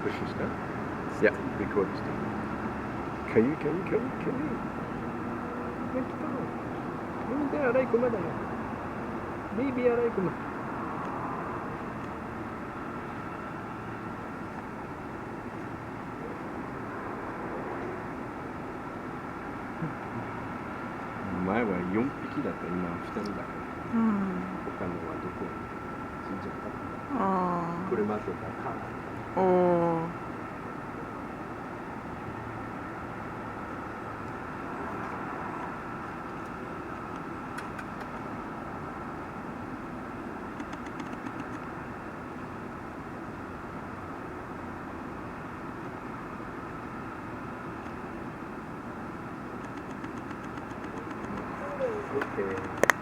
pushing stuff? Yeah. Record stuff. Can you?なんでアライグマだよ。ベイビーアライグマ。前は4匹だった、今は2人だから。うん。他のはどこ死んじゃった。ああ。車とかカー。おお。Okay.